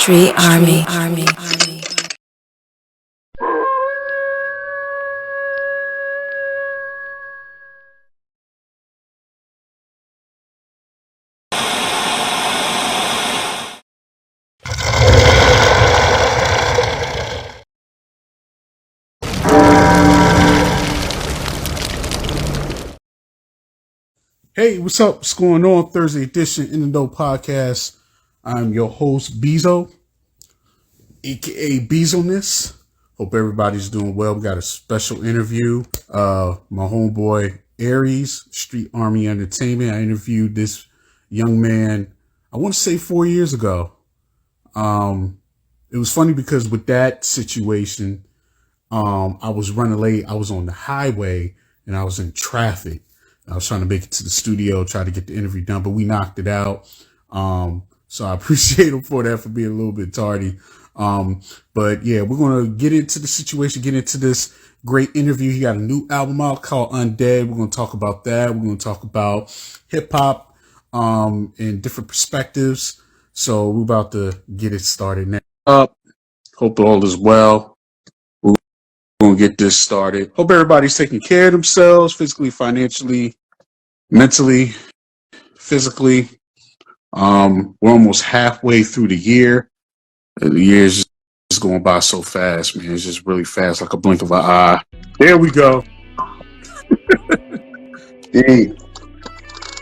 Street Army. Hey, what's up? What's going on? Thursday edition In the Know podcast. I'm your host, Bezo, aka Bezoness. Hope everybody's doing well. We got a special interview. My homeboy ARES, Street Army Entertainment. I interviewed this young man, I want to say 4 years ago. It was funny because with that situation, I was running late. I was on the highway and I was in traffic. I was trying to make it to the studio, try to get the interview done, but we knocked it out. So I appreciate him for that, for being a little bit tardy. But yeah, we're going to get into the situation, get into this great interview. He got a new album out called Undead. We're going to talk about that. We're going to talk about hip hop, in different perspectives. So we're about to get it started now. Hope all is well. We're going to get this started. Hope everybody's taking care of themselves, physically, financially, mentally, physically. We're almost halfway through the year. The year is just going by so fast, man. It's just really fast, like a blink of an eye. There we go. Hey,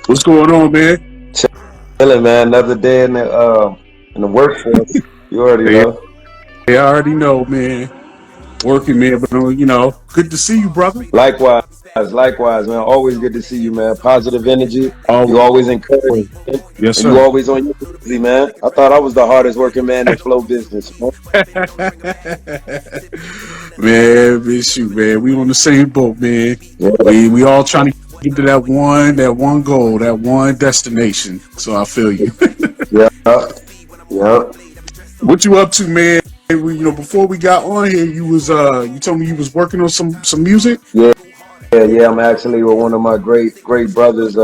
What's going on, man? chilling, man. Another day in the workforce. You already Yeah, know. I already know, man. Working, man, but good to see you, brother. Likewise, man. Always good to see you, man. Positive energy. Oh, You always encourage, and yes, you sir. always on your busy, man. I thought I was the hardest working man in flow business, man. Man, shoot, man. We on the same boat, man. Yeah, We all trying to get to that one goal, that one destination. So I feel you. yeah, yeah. What you up to, man? Before we got on here, you told me you was working on some music. Yeah. I'm actually with one of my great brothers.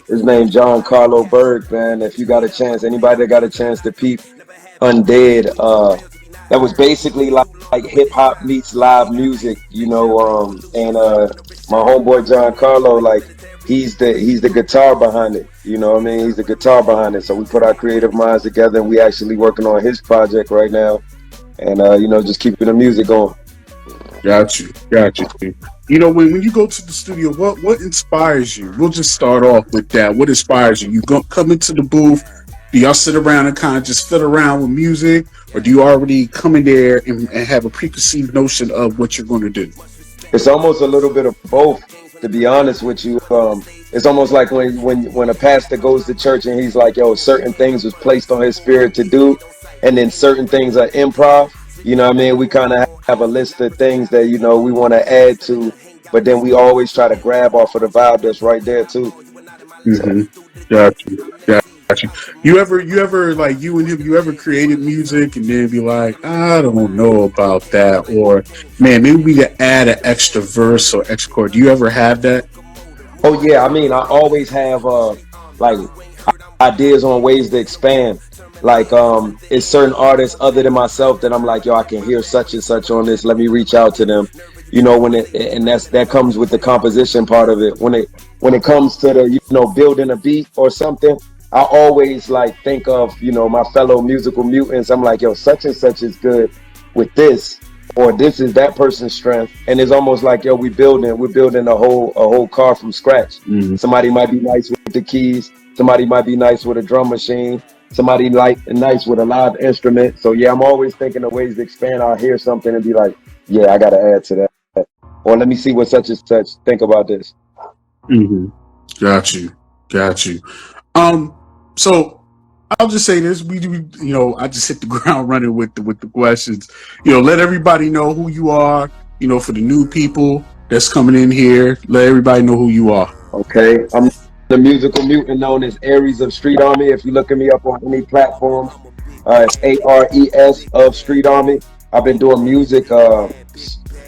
His name John Carlo Berg, man. If you got a chance, anybody that got a chance to peep Undead, that was basically like hip hop meets live music, and my homeboy John Carlo, like he's the guitar behind it, you know what I mean? He's the guitar behind it. So we put our creative minds together and we actually working on his project right now, and just keeping the music going. Got you. When you go to the studio, what inspires you? We'll just start off with that. What inspires you? Come into the booth. Do y'all sit around and kind of just fiddle around with music, or do you already come in there and have a preconceived notion of what you're going to do? It's almost a little bit of both, to be honest with you. It's almost like when a pastor goes to church and he's like, yo, certain things was placed on his spirit to do, and then certain things are improv. You know what I mean? We kind of have a list of things that, we want to add to, but then we always try to grab off of the vibe that's right there too. So, Got you. Got you. You ever like you and him? You ever created music and then be like, I don't know about that, or man, maybe we could add an extra verse or extra chord. Do you ever have that? oh yeah, I mean, I always have like ideas on ways to expand. Like it's certain artists other than myself that I'm like, yo, I can hear such and such on this. Let me reach out to them. And that comes with the composition part of it. When it comes to the building a beat or something, I always like think of my fellow musical mutants. I'm like, yo, such and such is good with this, or this is that person's strength, and it's almost like, yo, we're building a whole car from scratch. Mm-hmm. Somebody might be nice with the keys, somebody might be nice with a drum machine, somebody nice with a live instrument. So yeah, I'm always thinking of ways to expand. I'll hear something and be like, yeah, I gotta add to that, or let me see what such and such think about this. Mm-hmm. Got you. So I'll just say this: I just hit the ground running with the questions. Let everybody know who you are. For the new people that's coming in here, let everybody know who you are. Okay, I'm the musical mutant known as Ares of Street Army. If you looking me up on any platform, it's ARES of Street Army. I've been doing music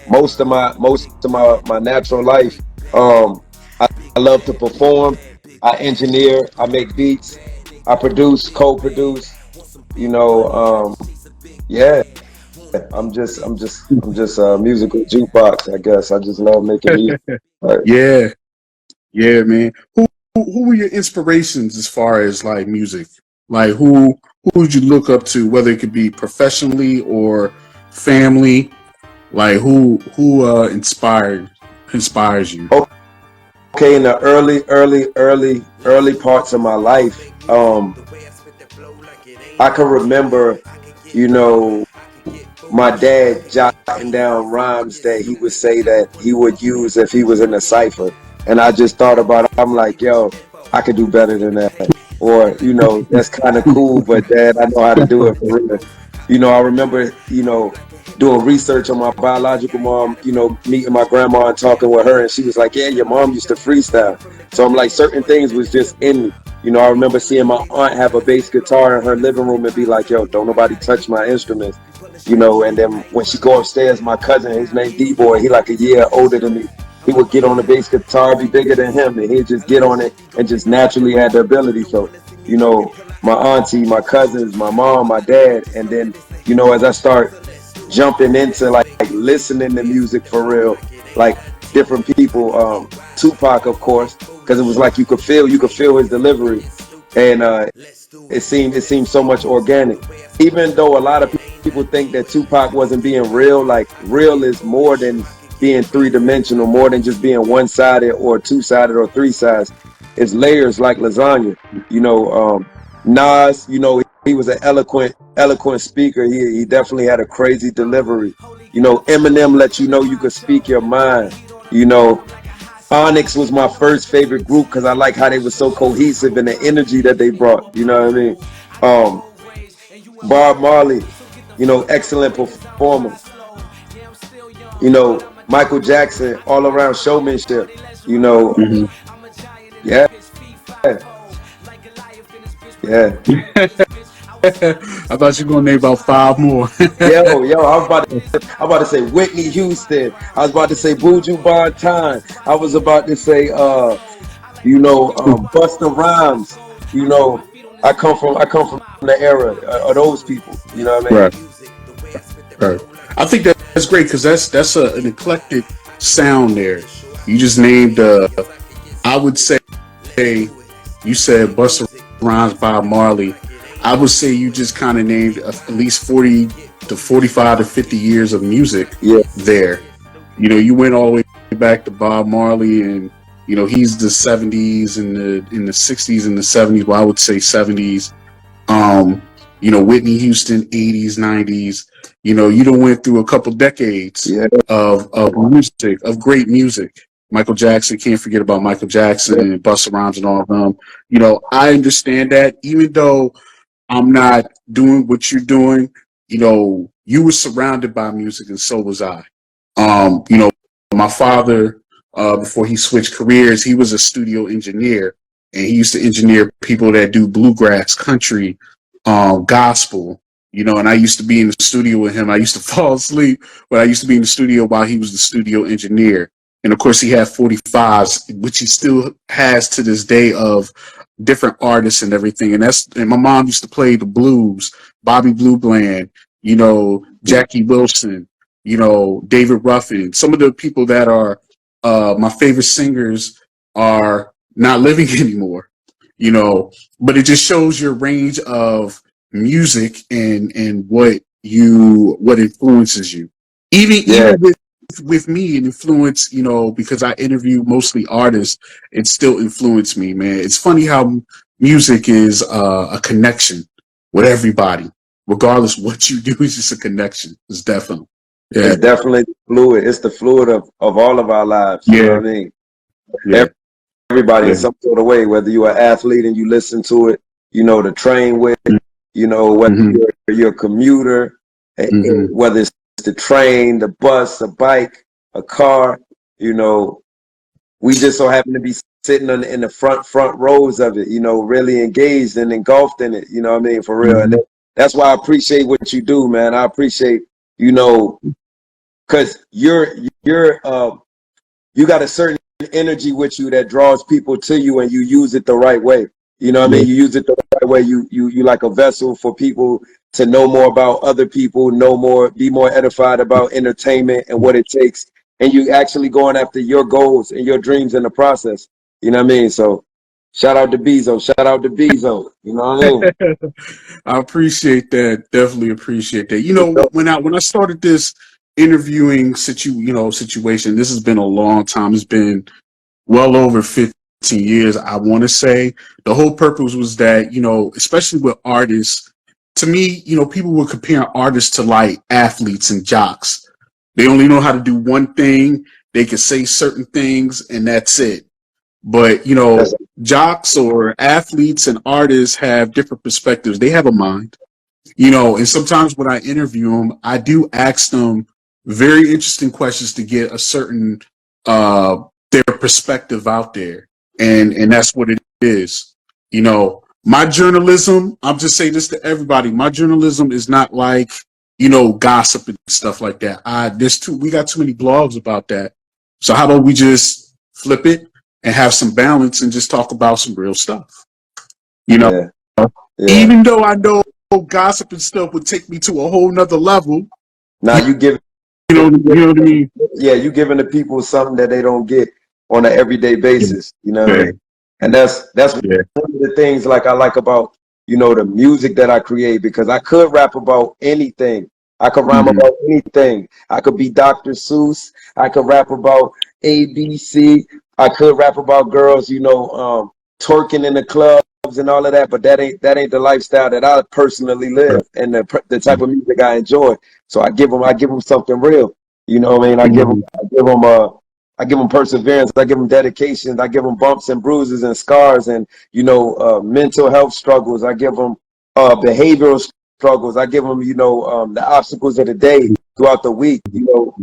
most of my natural life. I love to perform. I engineer. I make beats. I produce, co-produce. Yeah, I'm just a musical jukebox, I guess. I just love making music. Right. Yeah, yeah, man. Who were your inspirations as far as like music? Like who would you look up to, whether it could be professionally or family? Like who inspires you? Okay, in the early parts of my life, I can remember, you know, my dad jotting down rhymes that he would say that he would use if he was in a cipher. And I just thought about it. I'm like, yo, I could do better than that. Or, that's kind of cool, but dad, I know how to do it for real. I remember, doing research on my biological mom, meeting my grandma and talking with her. And she was like, yeah, your mom used to freestyle. So I'm like, certain things was just in me. I remember seeing my aunt have a bass guitar in her living room and be like, yo, don't nobody touch my instruments. And then when she go upstairs, my cousin, his name D-Boy, he like a year older than me. He would get on the bass guitar, be bigger than him, and he'd just get on it and just naturally had the ability. So, my auntie, my cousins, my mom, my dad, and then, as I start jumping into like listening to music for real, like different people, Tupac, of course, because it was like you could feel his delivery, and it seemed so much organic. Even though a lot of people think that Tupac wasn't being real, like real is more than being three-dimensional, more than just being one-sided or two-sided or three-sides. It's layers like lasagna. Nas, he was an eloquent speaker. He definitely had a crazy delivery. Eminem let you know you could speak your mind. You know, Onyx was my first favorite group because I like how they were so cohesive and the energy that they brought. You know what I mean? Um, Bob Marley, excellent performer. Michael Jackson, all around showmanship. You know, Hmm. yeah, yeah. I thought you were gonna name about five more. Yo, I was about to say Whitney Houston. I was about to say Buju Banton. I was about to say Busta Rhymes. You know, I come from the era of those people. You know what I mean? Right, right. I think that's great because that's an eclectic sound there. You just named. I would say you said Busta Rhymes, Bob Marley. I would say you just kind of named at least 40 to 45 to 50 years of music Yeah, there. You went all the way back to Bob Marley, and he's the '70s and the '60s and the '70s. Well, I would say '70s. Um, Whitney Houston, '80s, '90s. You done went through a couple decades yeah, of music, of great music. Michael Jackson, can't forget about Michael Jackson yeah. and Busta Rhymes and all of them. I understand that, even though I'm not doing what you're doing. You were surrounded by music, and so was I. Um, you know, my father, before he switched careers, he was a studio engineer, and he used to engineer people that do bluegrass, country, gospel. And I used to be in the studio with him. I used to fall asleep, but I used to be in the studio while he was the studio engineer. And of course, he had 45s, which he still has to this day, of different artists and everything. And my mom used to play the blues, Bobby Blue Bland, Jackie Wilson, David Ruffin. Some of the people that are my favorite singers are not living anymore. You know, but it just shows your range of music and what influences you. Yeah, Even with me, it influence, because I interview mostly artists, it still influenced me, man. It's funny how music is a connection with everybody, regardless what you do. It's just a connection. It's definitely, yeah, it's definitely fluid. It's the fluid of all of our lives. You know yeah, what I mean? yeah, Everybody in yeah. some sort of way, whether you're an athlete and you listen to it, to train with, whether Mm-hmm, you're a commuter, mm-hmm. whether it's the train, the bus, a bike, a car, you know, we just so happen to be sitting in the front rows of it, really engaged and engulfed in it, you know what I mean, for real. And Mm-hmm. that's why I appreciate what you do, man. I appreciate, because you got a certain energy with you that draws people to you, and you use it the right way. You know what I Yeah, mean? You use it the right way. You like a vessel for people to know more about other people, know more, be more edified about entertainment and what it takes. And you actually going after your goals and your dreams in the process. You know what I mean? So shout out to Bezo. Shout out to Bezo. You know what I mean? I appreciate that. Definitely appreciate that. You know, when I started this interviewing situation, this has been a long time. It's been well over 15 years, I want to say. The whole purpose was that, especially with artists, to me, people were comparing artists to like athletes and jocks. They only know how to do one thing. They can say certain things and that's it. But, That's jocks or athletes and artists have different perspectives. They have a mind, and sometimes when I interview them, I do ask them very interesting questions to get a certain, their perspective out there. And that's what it is. My journalism, I'm just saying this to everybody. My journalism is not like, gossip and stuff like that. We got too many blogs about that. So how about we just flip it and have some balance and just talk about some real stuff? You know, yeah, yeah. even though I know gossip and stuff would take me to a whole nother level, Now you, you give you know what I mean? yeah, you giving the people something that they don't get on an everyday basis. You know what I Yeah, mean? And that's one yeah. of the things like I like about the music that I create because I could rap about anything. I could rhyme Mm-hmm. about anything. I could be Dr. Seuss. I could rap about ABC. I could rap about girls, twerking in the clubs and all of that. But that ain't the lifestyle that I personally live and the type of music I enjoy. So I give them something real. You know what I mean? I give them Mm-hmm. I give them I give them perseverance. I give them dedication. I give them bumps and bruises and scars and mental health struggles. I give them behavioral struggles. I give them the obstacles of the day throughout the week.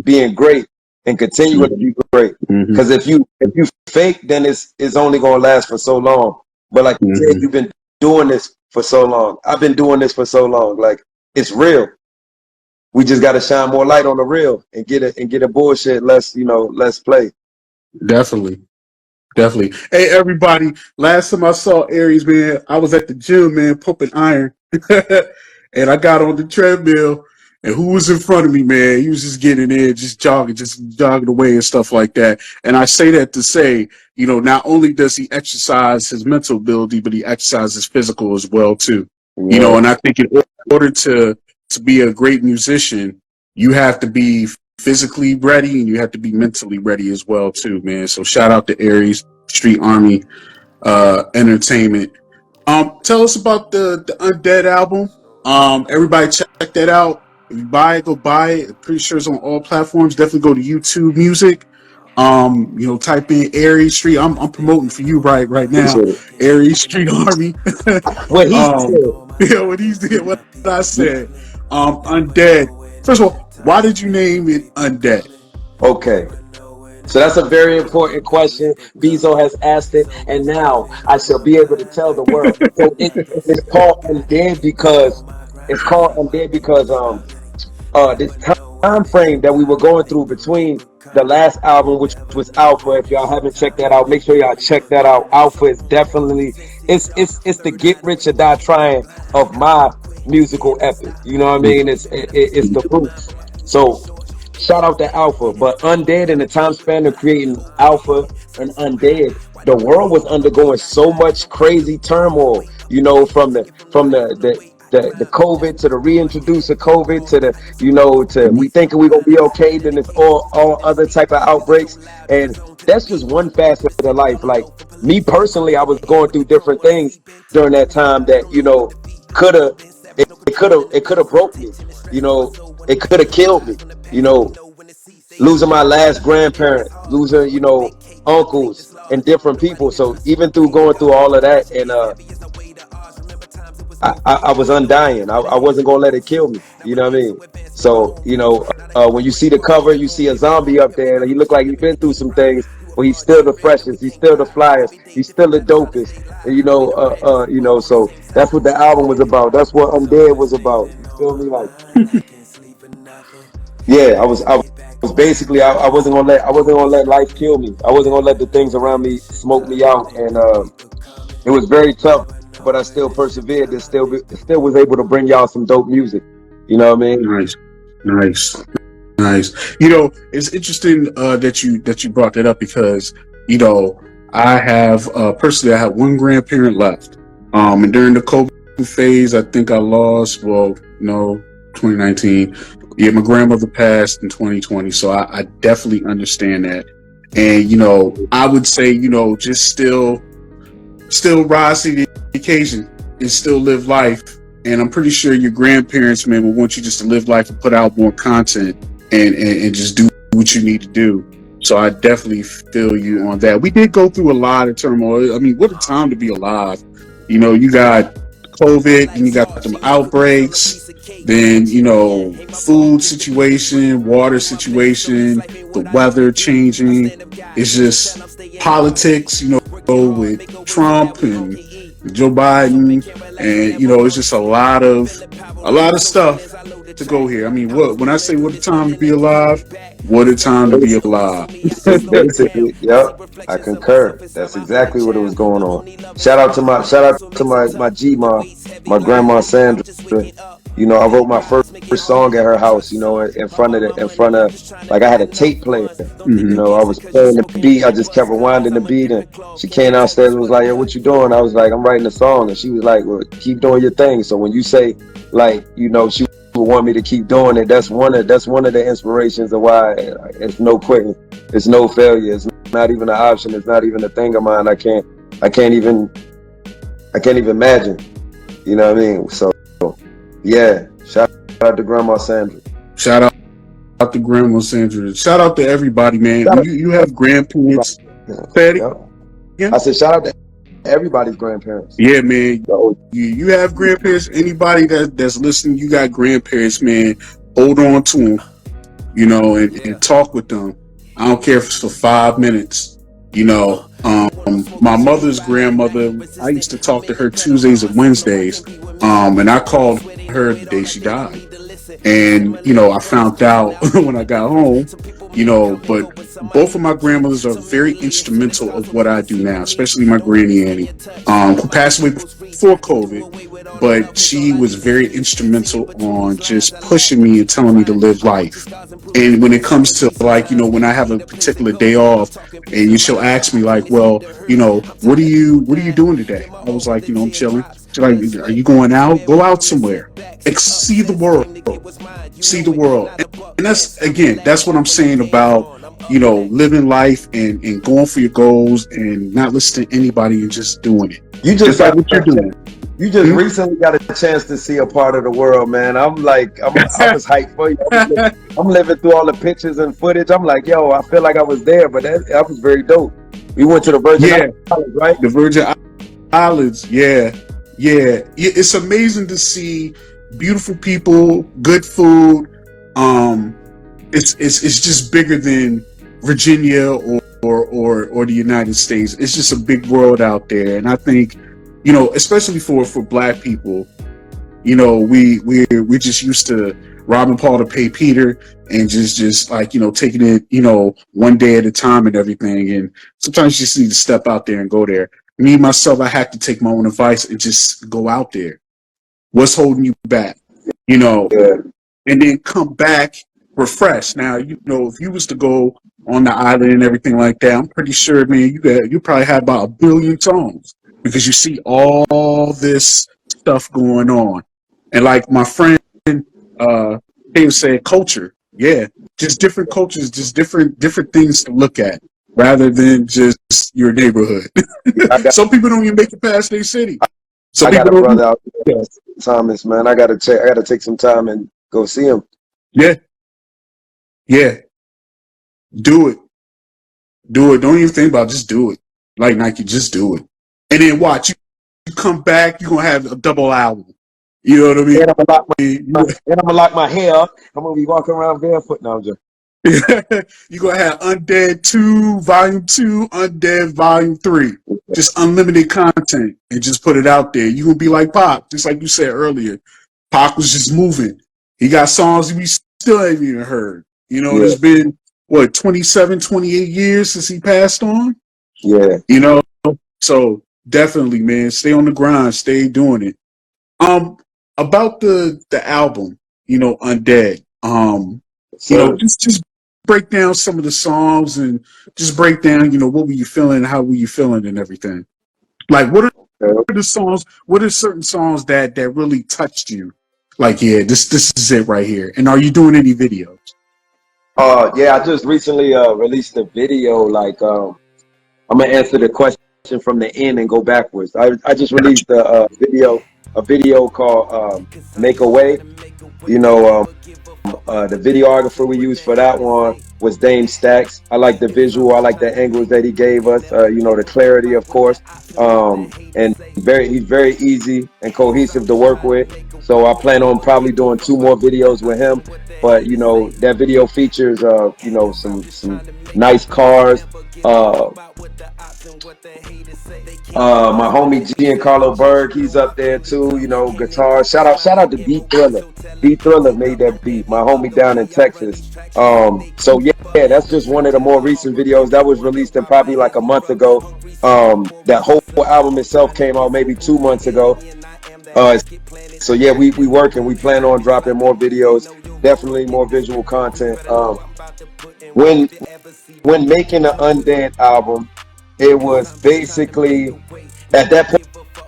Being great and continuing to be great. Mm-hmm. Because if you fake, then it's only gonna last for so long. But like you said, Mm-hmm. you've been doing this for so long. I've been doing this for so long. Like it's real. We just got to shine more light on the real and get a bullshit less play. Definitely. Definitely. Hey, everybody. Last time I saw Aries, man, I was at the gym, man, pumping iron. And I got on the treadmill. And who was in front of me, man? He was just getting in, just jogging away and stuff like that. And I say that to say, not only does he exercise his mental ability, but he exercises physical as well, too. Yeah, And I think in order to be a great musician, you have to be physically ready and you have to be mentally ready as well too, man. So shout out to Aries Street Army Entertainment. Tell us about the Undead album. Everybody check that out. If you buy it, go buy it. Pretty sure it's on all platforms. Definitely go to YouTube Music. Type in Aries Street. I'm promoting for you right now. appreciate it. Aries Street Army. What he um, said. what he's did, what I said. Undead. First of all, why did you name it Undead? Okay. So that's a very important question. Bezo has asked it, and now I shall be able to tell the world. So it's called Undead because this time frame that we were going through between the last album, which was Alpha. If y'all haven't checked that out, make sure y'all check that out. Alpha is definitely it's the get rich or die trying of my musical epic. You know what I mean? It's the roots. So shout out to Alpha, but Undead in the time span of creating Alpha and Undead, the world was undergoing so much crazy turmoil. From the COVID to the reintroduce of COVID to to we thinking we're gonna be okay, then it's all other type of outbreaks, and that's just one facet of life. Like me personally, I was going through different things during that time that could have it could have broke me. It could have killed me. You know, losing my last grandparent, losing uncles and different people. So even through going through all of that, and I was undying. I wasn't gonna let it kill me. You know what I mean? So when you see the cover, you see a zombie up there, and he look like he's been through some things, but he's still the freshest. He's still the flyest. He's still the dopest. And, so that's what the album was about. That's what Undead was about. You feel me? Like, yeah, I was basically I wasn't gonna let life kill me. I wasn't gonna let the things around me smoke me out, and it was very tough but I still persevered and still was able to bring y'all some dope music. You know what I mean? Nice, nice, nice. You know, it's interesting that you brought that up because you know I have personally I have one grandparent left. And during the COVID phase, I think I lost. Well, no, 2019. Yeah, my grandmother passed in 2020, so I definitely understand that. And you know, I would say you know just still rise to the occasion and still live life. And I'm pretty sure your grandparents, man, will want you just to live life and put out more content and just do what you need to do. So I definitely feel you on that. We did go through a lot of turmoil. I mean, what a time to be alive. You know, you got COVID and you got them outbreaks, then, you know, food situation, water situation, the weather changing. It's just politics, you know, with Trump and Joe Biden, and you know, it's just a lot of stuff to go here. I mean, what when I say what a time to be alive, what a time to be alive. Basically, yep. I concur. That's exactly what it was going on. Shout out to my G my grandma Sandra. You know, I wrote my first song at her house, you know, in front of like I had a tape player. You Mm-hmm. know, I was playing the beat, I just kept rewinding the beat, and she came downstairs and was like, "Yo, what you doing?" I was like, "I'm writing a song," and she was like, "Well, keep doing your thing." So when you say like, you know, she would want me to keep doing it, that's one of the inspirations of why it's no quitting, it's no failure, it's not even an option, it's not even a thing of mine. I can't even imagine. You know what I mean? So yeah, shout out to Grandma Sandra. Shout out to Grandma Sandra. Shout out to everybody, man. Shout When out you have to grandparents, everybody. say it Yep. I again. said shout out to everybody's grandparents. Yeah, man. So, You have grandparents. Anybody that's listening, you got grandparents, man. Hold on to them, you know, and talk with them. I don't care if it's for 5 minutes. You know, my mother's grandmother, I used to talk to her Tuesdays and Wednesdays, and I called her the day she died. And, you know, I found out when I got home, you know, but both of my grandmothers are very instrumental of what I do now, especially my granny Annie, who passed away before COVID, but she was very instrumental on just pushing me and telling me to live life. And when it comes to like, you know, when I have a particular day off and she'll ask me like, well, you know, what are you doing today? I was like, you know, I'm chilling. She's like, are you going out? Go out somewhere. See the world. See the world. And that's again, that's what I'm saying about, you know, living life and going for your goals and not listening to anybody and just doing it. you Just just like got what you're doing. you just Hmm? recently got a chance to see a part of the world, man. I was hyped for you. I'm living through all the pictures and footage. I'm like, yo, I feel like I was there, but that was very dope. We went to the Virgin Yeah, Islands, right? the Virgin Islands. Yeah, yeah. It's amazing to see beautiful people, good food. Um, it's just bigger than Virginia or the United States. It's just a big world out there, and I think, you know, especially for Black people, you know, we're just used to robbing Paul to pay Peter and just like, you know, taking it, you know, one day at a time and everything. And sometimes you just need to step out there and go there. Me myself, I had to take my own advice and just go out there. What's holding you back? You know, Yeah, and then come back refreshed. Now, you know, if you was to go on the island and everything like that, I'm pretty sure, man, you probably have about 1 billion songs because you see all this stuff going on. And like my friend Dave said, culture, yeah, just different cultures, just different things to look at rather than just your neighborhood. I got Some people don't even make it past their city. Some I got people a don't brother even, out there, Thomas, man. I gotta take some time and go see him. yeah, yeah, do it. Do it. Don't even think about it. Just do it. Like Nike, just do it. And then watch. You come back, you're gonna have a double album. You know what I mean? And I'm gonna lock my hair up. I'm gonna be walking around barefoot now. You're gonna have Undead 2, Volume 2, Undead Volume 3. Just unlimited content and just put it out there. You're gonna be like Pop, just like you said earlier. Pac was just moving. He got songs we still ain't even heard. You know, Yeah, it's been what 27, 28 years since he passed on. yeah. You know, so Definitely, man. Stay on the grind. Stay doing it. Um, about the album, Undead. So Just break down some of the songs and just break down, what were you feeling, how were you feeling, and everything. Like, what are the songs? What are certain songs that really touched you? Like, yeah, this is it right here. And are you doing any videos? yeah, I just recently released a video. Like, I'm gonna answer the question from the end and go backwards. I just Gotcha. released a video called "Make a Way." You know, the videographer we used for that one was Dame Stacks. I like the visual. I like the angles that he gave us. The clarity, of course, and he's very easy and cohesive to work with. So I plan on probably doing 2 more videos with him. But that video features some nice cars. Uh, my homie Giancarlo Berg, he's up there too. Guitar. Shout out to D Thriller. D Thriller made that beat. My homie down in Texas. So yeah, that's just one of the more recent videos that was released in probably like a month ago. That whole album itself came out maybe 2 months ago. So yeah, we working. We plan on dropping more videos. Definitely more visual content. When making the Undead album, it was basically at that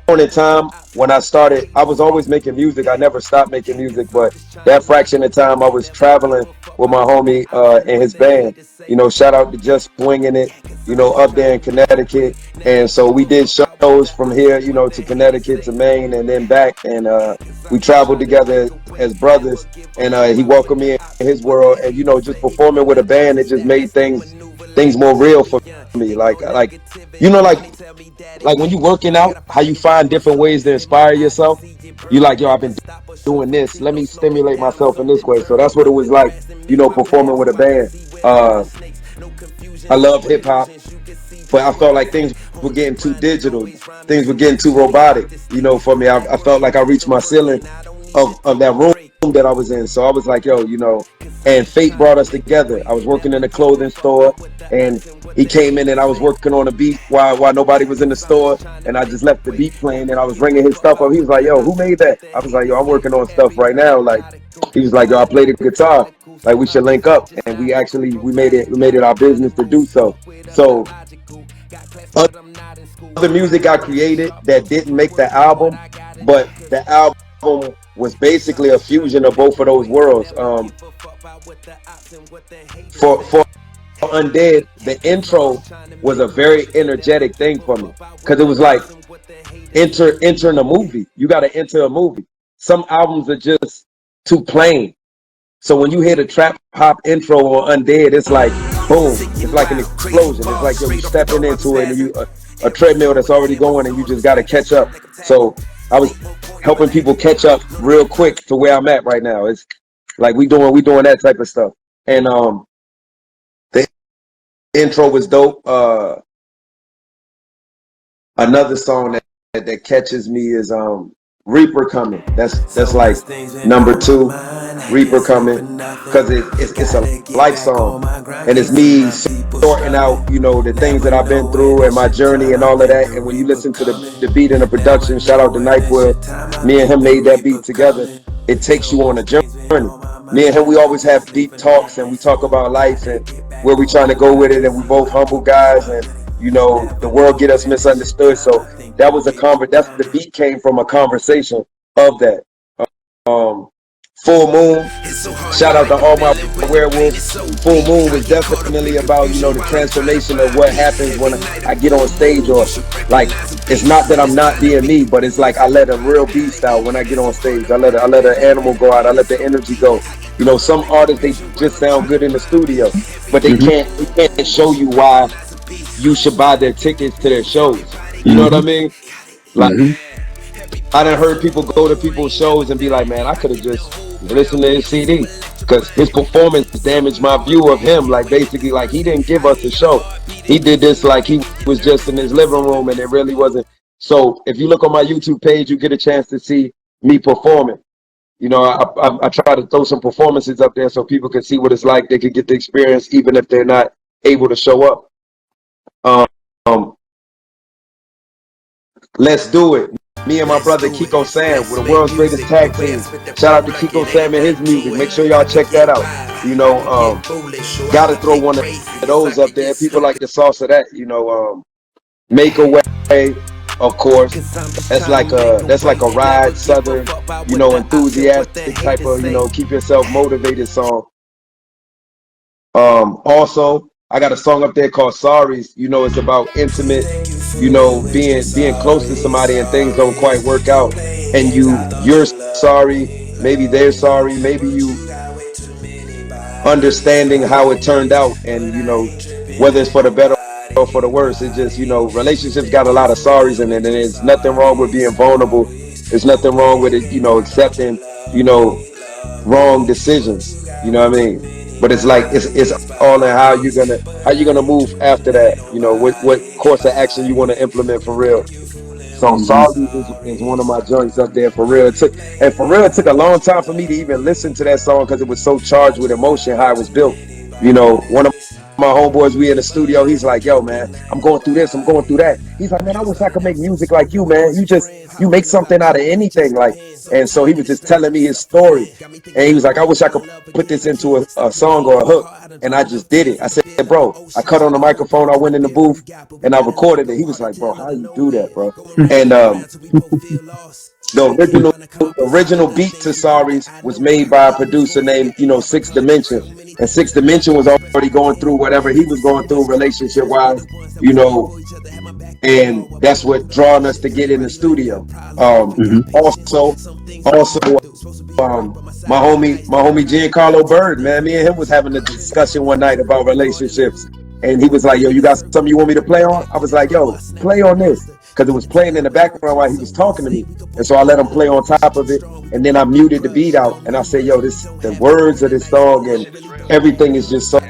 point in time when I started, I was always making music. I never stopped making music, but that fraction of time I was traveling with my homie and his band. Shout out to Just Swinging It, up there in Connecticut. And so we did shows from here, to Connecticut to Maine and then back. And we traveled together as brothers. And he welcomed me in his world. And, just performing with a band, it just made things more real for me. Like when you're working out, how you find different ways to inspire yourself. You like, yo, I've been doing this. Let me stimulate myself in this way. So that's what it was like, performing with a band. I love hip hop, but I felt like things were getting too digital. Things were getting too robotic, for me. I felt like I reached my ceiling of that room that I was in. So I was like, yo, and fate brought us together. I was working in a clothing store and he came in and I was working on a beat while nobody was in the store, and I just left the beat playing and I was ringing his stuff up. He was like, yo, who made that? I was like, yo, I'm working on stuff right now. Like, he was like, yo, I play the guitar. Like, we should link up. And we made it our business to do so. So other music I created that didn't make the album, but the album was basically a fusion of both of those worlds. For Undead, the intro was a very energetic thing for me because it was like entering a movie. You got to enter a movie. Some albums are just too plain. So when you hear the trap hop intro on Undead, it's like boom. It's like an explosion. It's like you're stepping into it and you a treadmill that's already going and you just got to catch up. So I was helping people catch up real quick to where I'm at right now. It's like we doing that type of stuff. And the intro was dope. Another song that catches me is Reaper Coming. That's like number 2, Reaper Coming, because it's a life song and it's me sorting out the things that I've been through and my journey and all of that. And when you listen to the beat and the production, shout out to NyQuil, me and him made that beat together. It takes you on a journey. Me and him, we always have deep talks and we talk about life and where we trying to go with it, and we both humble guys, and the world get us misunderstood. So that was the beat came from a conversation of that. Full Moon, shout out to all my werewolves. Full Moon was definitely about the transformation of what happens when I get on stage, or like it's not that I'm not being me, but it's like I let a real beast out when I get on stage. I let an animal go out. I let the energy go. Some artists, they just sound good in the studio, but they can't show you why you should buy their tickets to their shows. You know what I mean? Like, I done heard people go to people's shows and be like, man, I could have just listened to his CD because his performance damaged my view of him. Like, basically, like, he didn't give us a show. He did this like he was just in his living room and it really wasn't. So if you look on my YouTube page, you get a chance to see me performing. I try to throw some performances up there so people can see what it's like. They could get the experience even if they're not able to show up. Um, Let's do it. Me and my brother Kiko Sam, we're the world's greatest tag team. Shout out to Kiko Sam and his music. Make sure y'all check that out. You know, gotta throw one of those up there. People like the sauce of that. You know, Make a Way, of course. That's like a ride, southern, you know, enthusiastic type of, you know, keep yourself motivated song. Also, I got a song up there called Sorries. You know, it's about intimate, you know, being close to somebody and things don't quite work out, and you're sorry, maybe they're sorry, maybe you understanding how it turned out, and you know, whether it's for the better or for the worse. It's just, you know, relationships got a lot of sorries in it, and there's nothing wrong with being vulnerable. There's nothing wrong with it, you know, accepting, you know, wrong decisions. You know what I mean? But it's like it's all in how you're gonna move after that. You know, what course of action you want to implement for real. So Sorry is one of my joints up there for real. It took a long time for me to even listen to that song because it was so charged with emotion how it was built. You know, one of my homeboys, we in the studio, he's like, yo man, I'm going through this, I'm going through that. He's like, man, I wish I could make music like you, man. You make something out of anything. Like, and so he was just telling me his story. And he was like, I wish I could put this into a song or a hook. And I just did it. I said, bro, I cut on the microphone, I went in the booth and I recorded it. He was like, bro, how you do that, bro? And the original beat to Sorries was made by a producer named, you know, Six Dimension. And Six Dimension was already going through whatever he was going through relationship wise, you know, and that's what drawn us to get in the studio. Also, my homie Giancarlo Bird, man, me and him was having a discussion one night about relationships, and he was like, yo, you got something you want me to play on? I was like, yo, play on this, because it was playing in the background while he was talking to me, and so I let him play on top of it, and then I muted the beat out, and I said, yo, the words of this song and everything is just so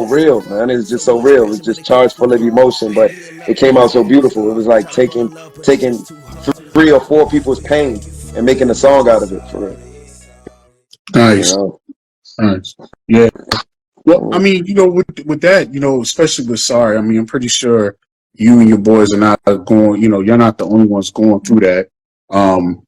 real, man. It's just so real. It's just charged full of emotion, but it came out so beautiful. It was like taking 3 or 4 people's pain and making a song out of it, for real. Nice. You know? Nice. Yeah. Well, I mean, you know, with that, you know, especially with Sorry, I mean, I'm pretty sure you and your boys are not going, you know, you're not the only ones going through that. And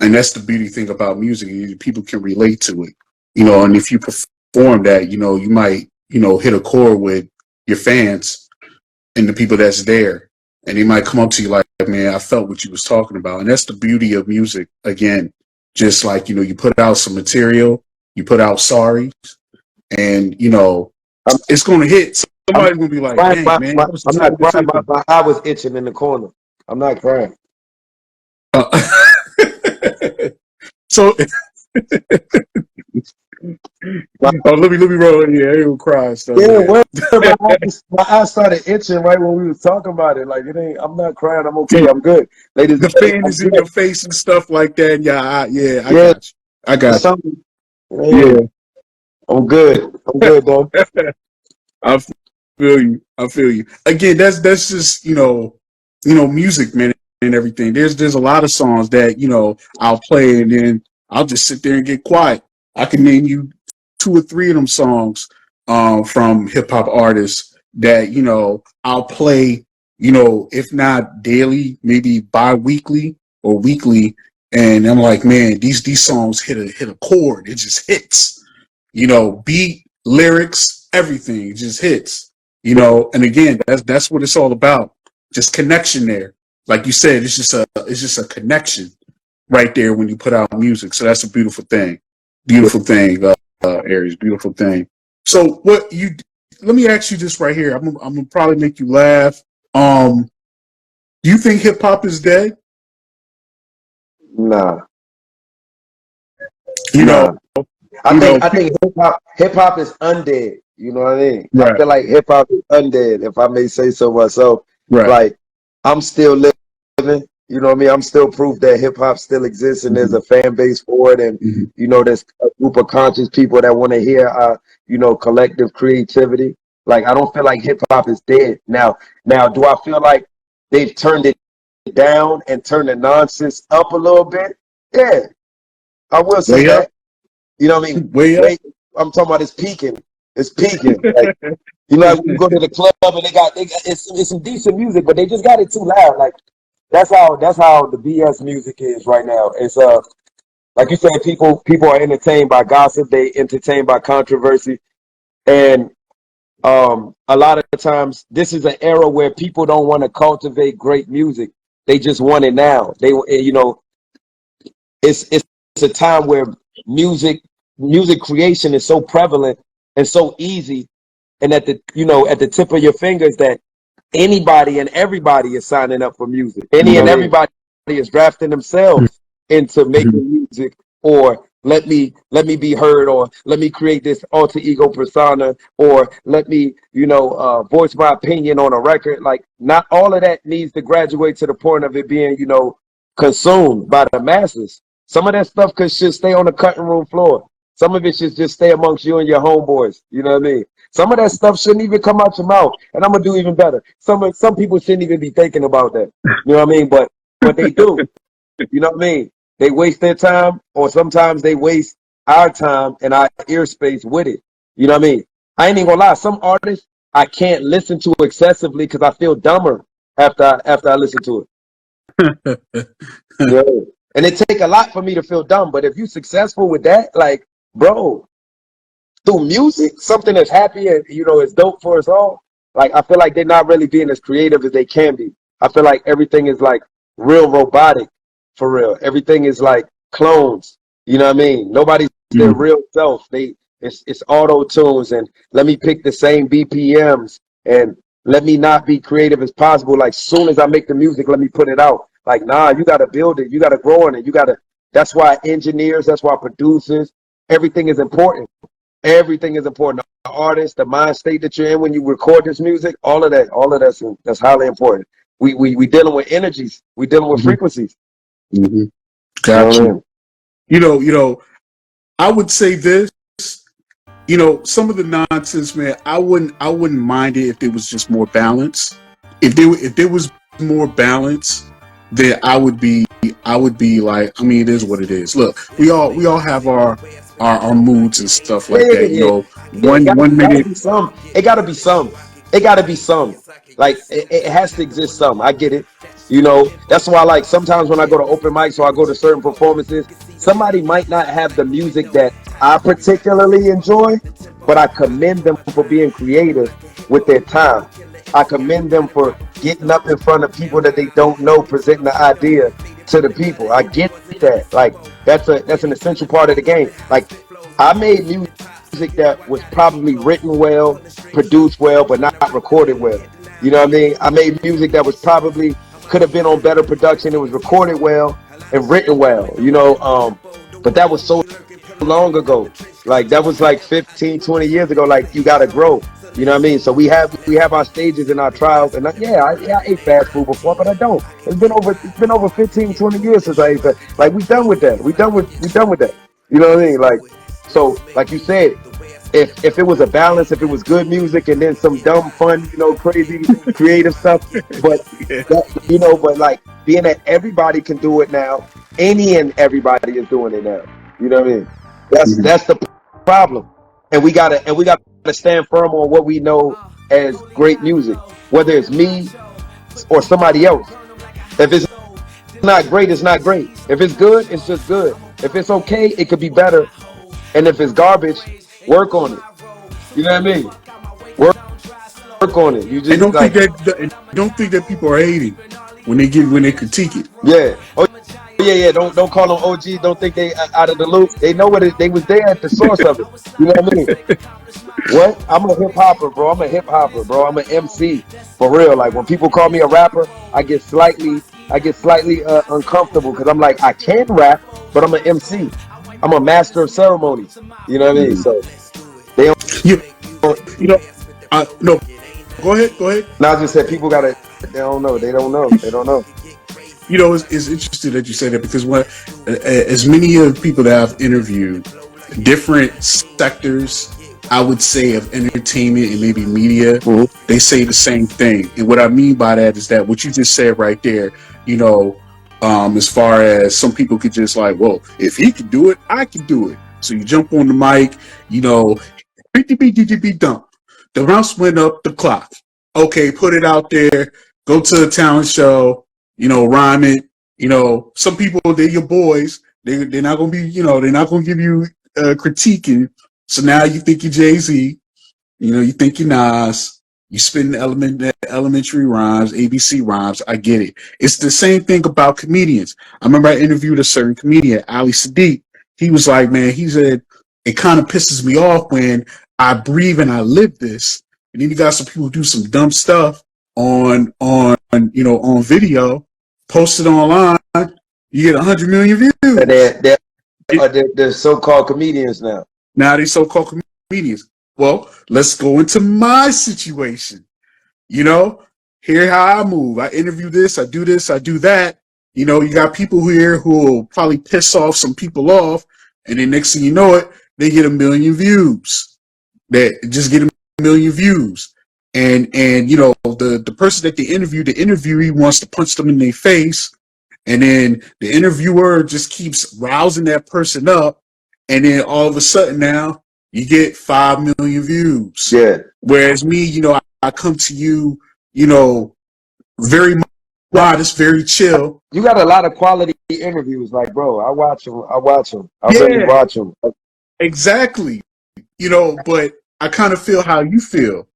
that's the beauty thing about music. People can relate to it, you know, and if you perform that, you know, you might, you know, hit a chord with your fans and the people that's there. And they might come up to you like, man, I felt what you was talking about. And that's the beauty of music. Again, just like, you know, you put out some material, you put out Sorry, and, you know, it's going to hit. Somebody's going to be like, dang, man. I'm not crying. My eye was itching in the corner. I'm not crying. So, let me roll in here. Ain't cry stuff. Yeah, my eyes started itching right when we was talking about it. Like, it ain't. I'm not crying. I'm okay. I'm good. Ladies, the fan is in your face and stuff like that. Yeah, I got you. I got you. Yeah, I'm good. I'm good, though. I feel you. I feel you. Again, that's just, you know, music, man, and everything. There's a lot of songs that, you know, I'll play and then I'll just sit there and get quiet. I can name you 2 or 3 of them songs from hip hop artists that, you know, I'll play, you know, if not daily, maybe bi-weekly or weekly, and I'm like, man, these songs hit a chord. It just hits. You know, beat, lyrics, everything just hits. You know, and again, that's what it's all about. Just connection there. Like you said, it's just a connection right there when you put out music. So that's a beautiful thing. Beautiful thing, ARES. Beautiful thing. So let me ask you this right here. I'm gonna probably make you laugh. Do you think hip hop is dead? Nah. You know, I think hip hop is undead. You know what I mean? Right. I feel like hip hop is undead, if I may say so myself. Right. Like, I'm still living. You know what I mean? I'm still proof that hip hop still exists, and there's a fan base for it, and you know, there's a group of conscious people that want to hear, you know, collective creativity. Like, I don't feel like hip hop is dead. Now, do I feel like they've turned it down and turned the nonsense up a little bit? Yeah, I will say that. You know what I mean? I'm talking about it's peaking. It's peaking. Like, you know, like when you go to the club and they got it's some decent music, but they just got it too loud. Like, that's how the BS music is right now. It's like you said, people are entertained by gossip, they entertained by controversy, and a lot of times this is an era where people don't want to cultivate great music. They just want it now. It's a time where music music creation is so prevalent and so easy, and at the tip of your fingers, that anybody and everybody is signing up for music. Any and Mhm. everybody is drafting themselves into making music, or let me be heard, or let me create this alter ego persona, or let me voice my opinion on a record. Like, not all of that needs to graduate to the point of it being consumed by the masses. Some of that stuff could should stay on the cutting room floor. Some of it should just stay amongst you and your homeboys. You know what I mean? Some of that stuff shouldn't even come out your mouth. And I'm gonna do even better. Some people shouldn't even be thinking about that. You know what I mean? But they do. You know what I mean? They waste their time, or sometimes they waste our time and our ear space with it. You know what I mean? I ain't even gonna lie. Some artists I can't listen to excessively because I feel dumber after I listen to it. Yeah. And it take a lot for me to feel dumb. But if you successful with that, like, bro, through music, something that's happy and is dope for us all. Like, I feel like they're not really being as creative as they can be. I feel like everything is like real robotic, for real. Everything is like clones. You know what I mean? Nobody's their Mhm. real self. It's auto tunes, and let me pick the same BPMs, and let me not be creative as possible. Like, soon as I make the music, let me put it out. Like, nah, you gotta build it, you gotta grow on it, you gotta that's why engineers, that's why producers, everything is important. Everything is important. The artist, the mind state that you're in when you record this music, all of that's highly important. We dealing with energies. We dealing with Mhm. frequencies. Mhm. You know Got what I you. mean? I would say this. Some of the nonsense, man. I wouldn't mind it if there was just more balance. If there was more balance, then I would be like, I mean, it is what it is. Look, we all have our moods and stuff Yeah, like yeah, that. yeah, yeah. Yeah, it One gotta, one gotta minute. be some. It gotta be some. It gotta be some. Like, it has to exist some. I get it. That's why, like, sometimes when I go to open mics or I go to certain performances, somebody might not have the music that I particularly enjoy, but I commend them for being creative with their time. I commend them for getting up in front of people that they don't know, presenting the idea to the people. I get that. Like, that's an essential part of the game. Like, I made music that was probably written well, produced well, but not recorded well. You know what I mean? I made music that was probably could have been on better production. It was recorded well and written well. But that was so long ago. Like, that was like 15, 20 years ago. Like, you gotta grow. You know what I mean? So we have our stages and our trials. And I ate fast food before, but I don't. It's been over 15, 20 years since I ate fast. Like, we done with that. We done with that. You know what I mean? Like, so, like you said, if it was a balance, if it was good music and then some dumb, fun, crazy, creative stuff, but Yeah. but like, being that everybody can do it now, any and everybody is doing it now. You know what I mean? Mhm. That's the problem, and we gotta stand firm on what we know as great music, whether it's me or somebody else. If it's not great, it's not great. If it's good, it's just good. If it's okay, it could be better. And if it's garbage, work on it. You know what I mean? Work on it. You And just like, don't think that people are hating when they critique it. yeah. Oh, yeah, yeah. Don't call them OG. Don't think they out of the loop. They know what they was there at the source of it. You know what I mean? What? I'm a hip hopper, bro. I'm a hip hopper, bro. I'm an MC for real. Like, when people call me a rapper, I get slightly uncomfortable because I'm like, I can rap, but I'm an MC. I'm a master of ceremonies. You know what I mean? Mhm. So they You, don't. you know, no, go ahead, go ahead. Now, I just said people gotta. They don't know. They don't know. They don't know. It's interesting that you say that because as many of the people that I've interviewed, different sectors, I would say, of entertainment and maybe media, Mhm. they say the same thing. And what I mean by that is that what you just said right there, as far as some people could just like, well, if he can do it, I can do it. So you jump on the mic, you know, be dump. The mouse went up the clock. Okay, put it out there. Go to a talent show. rhyme it. Some people, they're your boys. They're not gonna be, they're not gonna give you critiquing. So now you think you're Jay-Z. You think you're Nas. You spin elementary rhymes, ABC rhymes. I get it. It's the same thing about comedians. I remember I interviewed a certain comedian, Ali Sadiq. He was like, man, he said, it kind of pisses me off when I breathe and I live this. And then you got some people who do some dumb stuff on video, post it online, you get 100 million views. And they're so-called comedians now. Now they so-called comedians. Well, let's go into my situation. Here how I move. I interview this, I do that. You got people here who will probably piss off some people off, and then next thing you know it, they get 1 million views. They just get 1 million views. And the person that they interview, the interviewee wants to punch them in their face, and then the interviewer just keeps rousing that person up, and then all of a sudden now you get 5 million views. Yeah. Whereas me, I come to you, very modest, very chill. You got a lot of quality interviews, like, bro. I watch them. I really watch them. Exactly. But I kind of feel how you feel.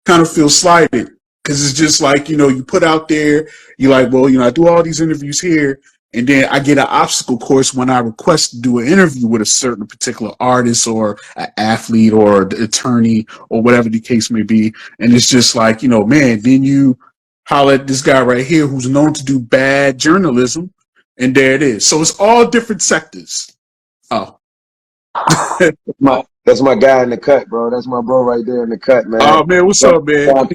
Kind of feel slighted, because it's just like, you put out there, you're like, well, I do all these interviews here, and then I get an obstacle course when I request to do an interview with a certain particular artist or an athlete or an attorney or whatever the case may be. And it's just like, man, then you holler at this guy right here who's known to do bad journalism, and there it is. So it's all different sectors. Oh. That's my guy in the cut, bro. That's my bro right there in the cut, man. Oh man, what's up, man?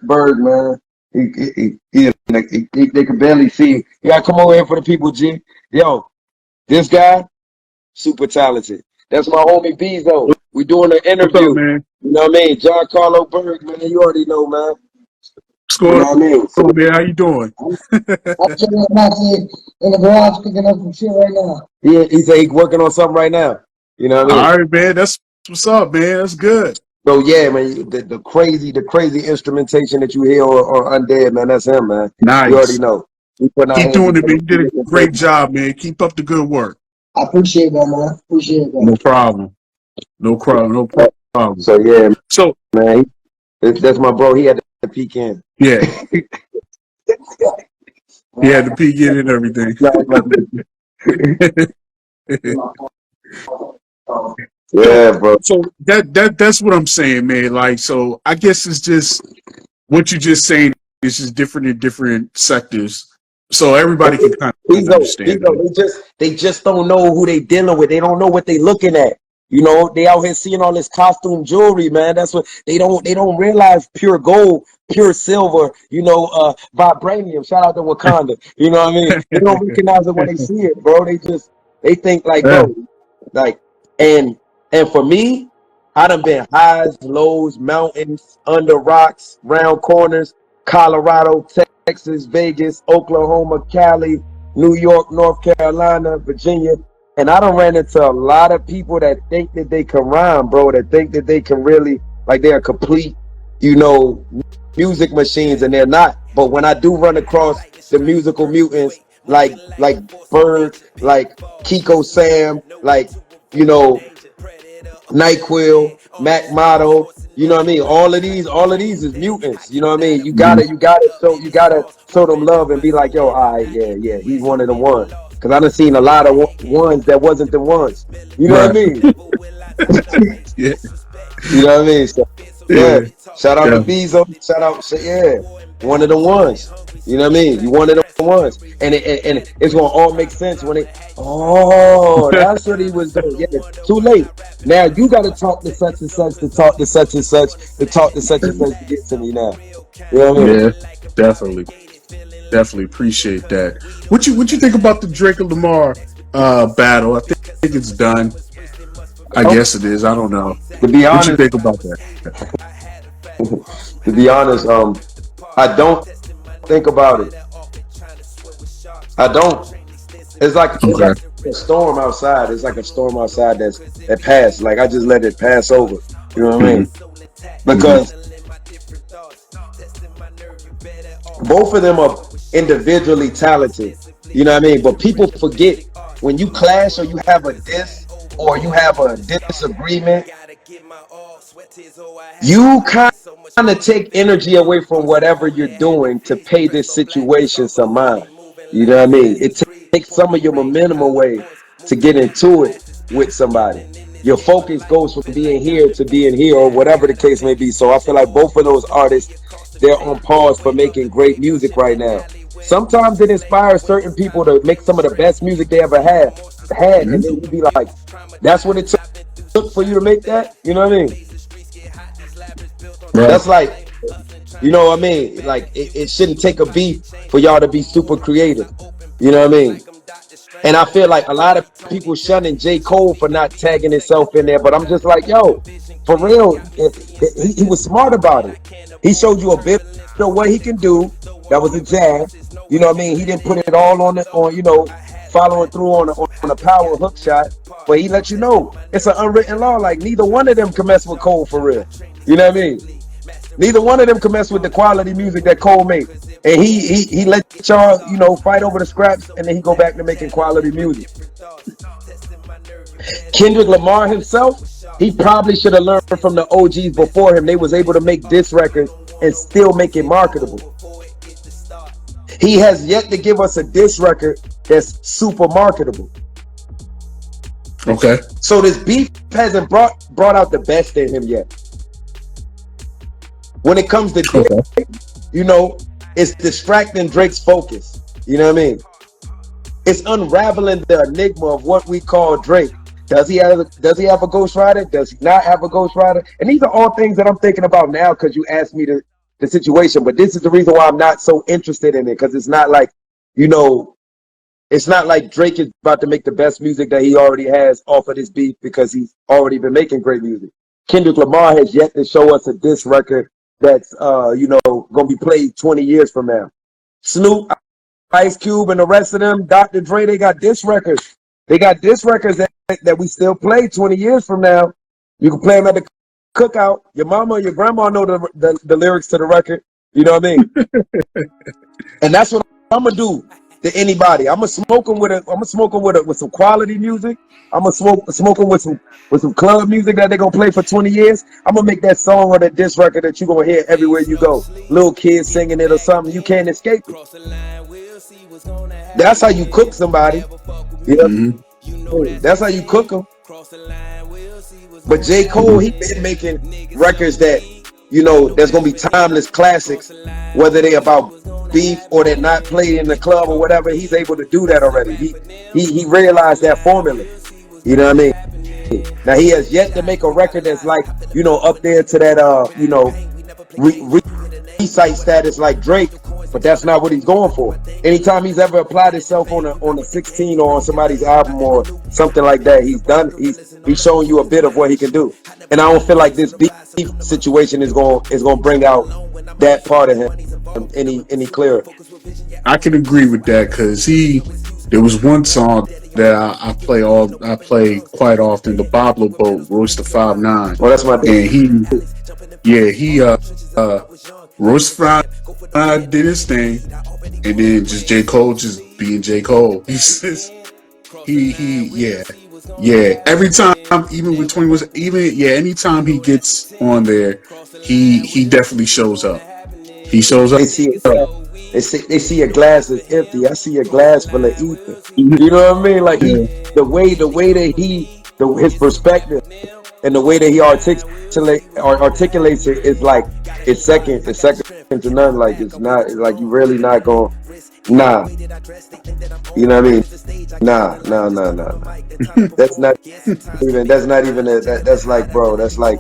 Bird, man. They can barely see. You gotta come over here for the people, G. Yo, this guy, super talented. That's my homie Bezo. We doing an interview. Up, man? You know what I mean? John Carlo Berg, man. You already know, man. What's going on, man? How you doing? I'm chilling out here in the garage picking up some shit right now. Yeah, he said he's working on something right now. You know what I mean? All right, man. That's what's up, man. That's good. So yeah, man, the crazy instrumentation that you hear or Undead, man, that's him, man. Nice. You already know. Keep doing it, man. You did a great job, man. Keep up the good work. I appreciate that, man. Appreciate that. No problem. No problem. So yeah, so man, that's my bro. He had to peek in. Yeah. He had to peek in and everything. Yeah, bro. So that's what I'm saying, man. Like, so I guess it's just what you're just saying is just different in different sectors. So everybody can kind of understand. They just don't know who they dealing with. They don't know what they looking at. They out here seeing all this costume jewelry, man. That's what they don't realize. Pure gold, pure silver, vibranium. Shout out to Wakanda. You know what I mean? They don't recognize it when they see it, bro. They think like, bro, like, and for me, I done been highs, lows, mountains, under rocks, round corners, Colorado, Texas, Vegas, Oklahoma, Cali, New York, North Carolina, Virginia. And I done ran into a lot of people that think that they can rhyme, bro, that think that they can really, like, they're complete, music machines, and they're not. But when I do run across the musical mutants, like Bird, like Kiko Sam, like, NyQuil, Mac Motto, you know what I mean? All of these is mutants, you know what I mean? You gotta show them love and be like, yo, all right, yeah, he's one of the ones. Cause I done seen a lot of ones that wasn't the ones. You know what I mean? Yeah. You know what I mean? So, yeah. Shout out to Bezo. Shout out, one of the ones. You know what I mean? You one of the ones, and it's gonna all make sense when that's what he was doing. Yeah, too late. Now you gotta talk to such and such to talk to such and such to talk to such and such to get to me now. You know what I mean? Yeah, definitely appreciate that. What you think about the Drake and Lamar battle? I think it's done. I guess it is. I don't know. To be honest, what you think about that? To be honest, I don't think about it. I don't. It's like a storm outside. It's like a storm outside that passed. Like I just let it pass over. You know what I mean? Because both of them are individually talented. You know what I mean? But people forget when you clash or you have a diss or you have a disagreement, you kind of take energy away from whatever you're doing to pay this situation some mind. You know what I mean? It takes some of your momentum away to get into it with somebody. Your focus goes from being here to being here, or whatever the case may be. So I feel like both of those artists, they're on pause for making great music right now. Sometimes it inspires certain people to make some of the best music they ever had, and then you be like, "That's what it took for you to make that." You know what I mean? Right. That's like, you know what I mean? Like it shouldn't take a beef for y'all to be super creative. You know what I mean? And I feel like a lot of people shunning J. Cole for not tagging himself in there, but I'm just like, yo, for real, he was smart about it. He showed you a bit of what he can do. That was a jab. You know what I mean? He didn't put it all on following through on a power hook shot, but he let you know it's an unwritten law. Like neither one of them can mess with Cole for real. You know what I mean? Neither one of them can mess with the quality music that Cole made. And he let y'all, fight over the scraps, and then he go back to making quality music. Kendrick Lamar himself, he probably should have learned from the OGs before him. They was able to make diss records and still make it marketable. He has yet to give us a diss record that's super marketable. Okay. So this beef hasn't brought out the best in him yet. When it comes to Drake, it's distracting Drake's focus. You know what I mean? It's unraveling the enigma of what we call Drake. Does he have a ghostwriter? Does he not have a ghostwriter? And these are all things that I'm thinking about now because you asked me the situation. But this is the reason why I'm not so interested in it, because it's not like, it's not like Drake is about to make the best music that he already has off of this beat because he's already been making great music. Kendrick Lamar has yet to show us a diss record that's gonna be played 20 years from now. Snoop, Ice Cube, and the rest of them, Dr. Dre, they got diss records. They got diss records that we still play 20 years from now. You can play them at the cookout. Your mama and your grandma know the lyrics to the record. You know what I mean? And that's what I'm gonna do to anybody. I'm gonna smoke them with some quality music. I'm gonna smoke them with some club music that they're gonna play for 20 years. I'm gonna make that song or that diss record that you're gonna hear everywhere you go. Little kids singing it or something. You can't escape it. That's how you cook somebody. That's how you cook them. But J. Cole, he been making records that, that's gonna be timeless classics, whether they about beef or they're not played in the club or whatever. He's able to do that already. He realized that formula. You know what I mean? Now he has yet to make a record that's like, up there to that recite status like Drake, but that's not what he's going for. Anytime he's ever applied himself on a 16 or on somebody's album or something like that, he's showing you a bit of what he can do. And I don't feel like this beef situation is going to bring out that part of him any clearer. I can agree with that because there was one song that I play quite often, the Pablo Boat, Royce the 5'9". Well, that's my thing. And Royce the 5'9" did his thing, and then just J. Cole just being J. Cole. Yeah. Every time, even with 21, anytime he gets on there, he definitely shows up. He shows up. They see a glass is empty. I see a glass full of ether. You know what I mean? Like the way that his perspective and the way that he articulates it is like it's second to none. Like it's not like you really not going. Nah. You know what I mean? Nah. That's not even that's like, bro, that's like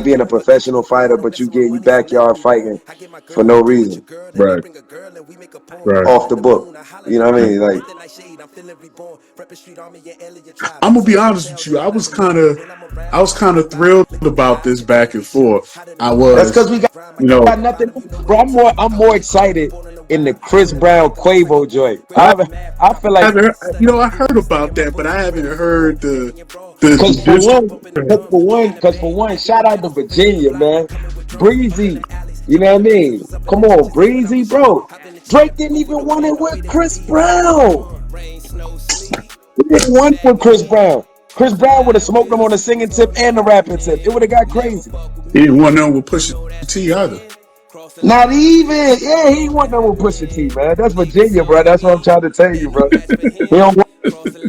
being a professional fighter, but you backyard fighting for no reason. Right. Off the book. You know what I mean? Like, I'm gonna be honest with you. I was kind of thrilled about this back and forth. That's because we got nothing. Bro, I'm more excited in the Chris Brown Quavo joint. I feel like I heard about that, but I haven't heard because for one, shout out to Virginia, man. Breezy, you know what I mean? Come on, Breezy, bro. Drake didn't even want it with Chris Brown. He didn't want it with Chris Brown. Chris Brown would have smoked him on the singing tip and the rapping tip. It would have got crazy. He didn't want none with Pusha T either. Not even. Yeah, he ain't want none with Pusha T, man. That's Virginia, bro. That's what I'm trying to tell you, bro. He don't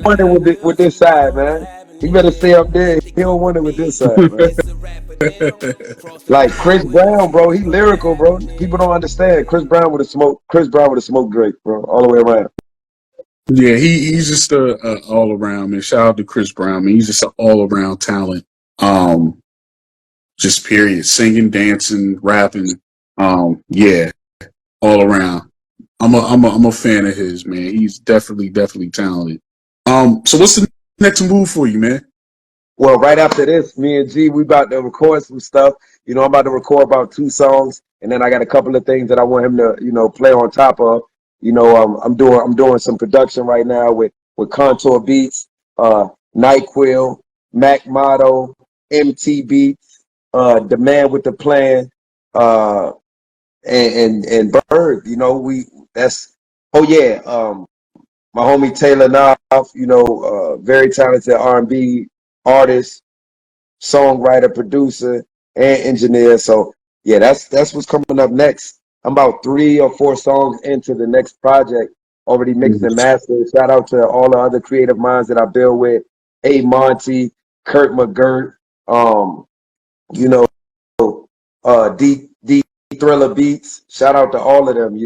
want it with this side, man. He better stay up there. He don't want it with this side, man. Like Chris Brown, bro. He lyrical, bro. People don't understand. Chris Brown would have smoked Drake, bro, all the way around. Yeah, he's just a all around man. Shout out to Chris Brown, man. He's just an all around talent. Just period. Singing, dancing, rapping. Yeah, all around. I'm a fan of his, man. He's definitely talented. So what's the next move for you, man? Well, right after this, me and G, we about to record some stuff. I'm about to record about 2 songs, and then I got a couple of things that I want him to, play on top of. I'm doing some production right now with Contour Beats, NyQuil, Mac Motto, MT Beats, The Man with the Plan, and Bird. My homie Taylor Knopf, very talented R&B artist, songwriter, producer, and engineer. So yeah, that's what's coming up next. I'm about 3 or 4 songs into the next project, already mixed and mastered. Shout out to all the other creative minds that I build with, A Monty, Kurt McGirt, D Thriller Beats. Shout out to all of them.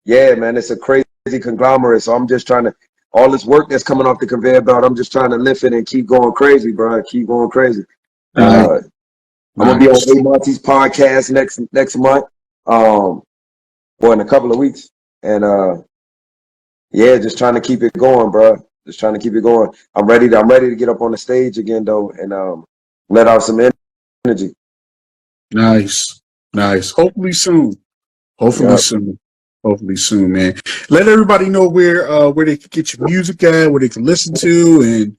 Yeah, man, it's a crazy conglomerate. So I'm just trying to, all this work that's coming off the conveyor belt, I'm just trying to lift it and keep going crazy, bro. Keep going crazy. I'm gonna be on A Monty's podcast next month, or in a couple of weeks, and yeah, just trying to keep it going, bro. Just trying to keep it going. I'm ready to get up on the stage again, though, and let out some energy. Nice. Hopefully soon. Hopefully soon, man. Let everybody know where they can get your music at, where they can listen to, and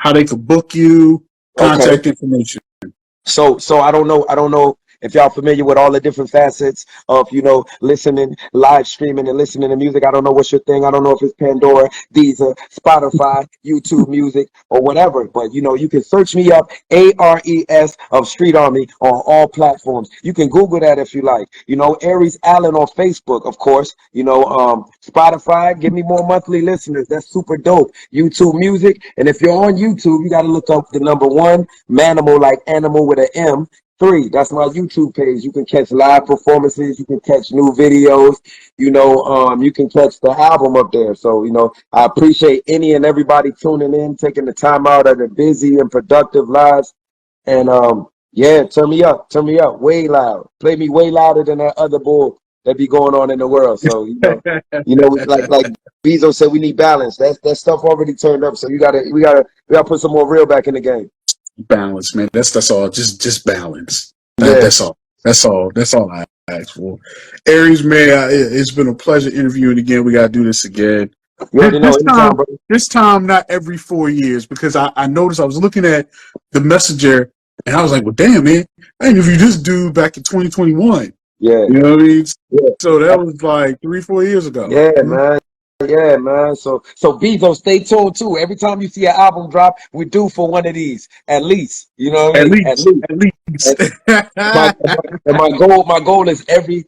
how they can book you. Contact information. So I don't know if y'all familiar with all the different facets of, listening, live streaming and listening to music. I don't know what's your thing. I don't know if it's Pandora, Deezer, Spotify, YouTube Music, or whatever. But, you can search me up, ARES of Street Army, on all platforms. You can Google that if you like. Aries Allen on Facebook, of course. Spotify, give me more monthly listeners. That's super dope. YouTube Music. And if you're on YouTube, you got to look up the number 1, Manimal, like animal with an M. 3, that's my YouTube page. You can catch live performances. You can catch new videos. You can catch the album up there. So, I appreciate any and everybody tuning in, taking the time out of their busy and productive lives. And yeah, turn me up way loud. Play me way louder than that other bull that be going on in the world. So, like Bezo said, we need balance. That stuff already turned up. So we gotta put some more real back in the game. Balance, man. That's all. Just balance. That's all I ask for. Aries, man, it's been a pleasure interviewing again. We gotta do this again. This time, not every 4 years, because I noticed I was looking at the messenger and I was like, well, damn, man, I interviewed this dude back in 2021. Yeah. You know what I mean? Yeah. So that was like 3-4 years ago. Yeah, man. Yeah, man. So Bezo, stay tuned too. Every time you see an album drop, we do for one of these, at least. You know what I mean? At least. And my goal is every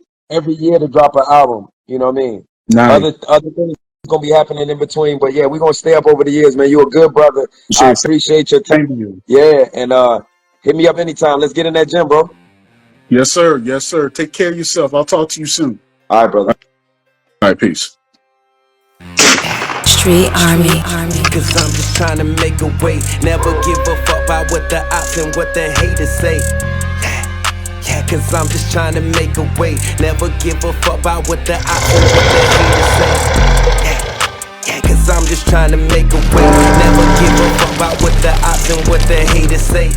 year to drop an album. You know what I mean? Nice. Other things gonna be happening in between, but yeah, we're gonna stay up over the years, man. You're a good brother. I appreciate your time. Yeah, and hit me up anytime. Let's get in that gym, bro. Yes, sir. Take care of yourself. I'll talk to you soon. All right, brother. All right, peace. Street Army. Cause I'm just trying to make a way. Never give a fuck about what the ops and what the haters say. Yeah, cause I'm just trying to make a way. Never give a fuck about what the ops and what the haters say. Yeah, cause I'm just trying to make a way. Never give a fuck about what the ops and what the haters say.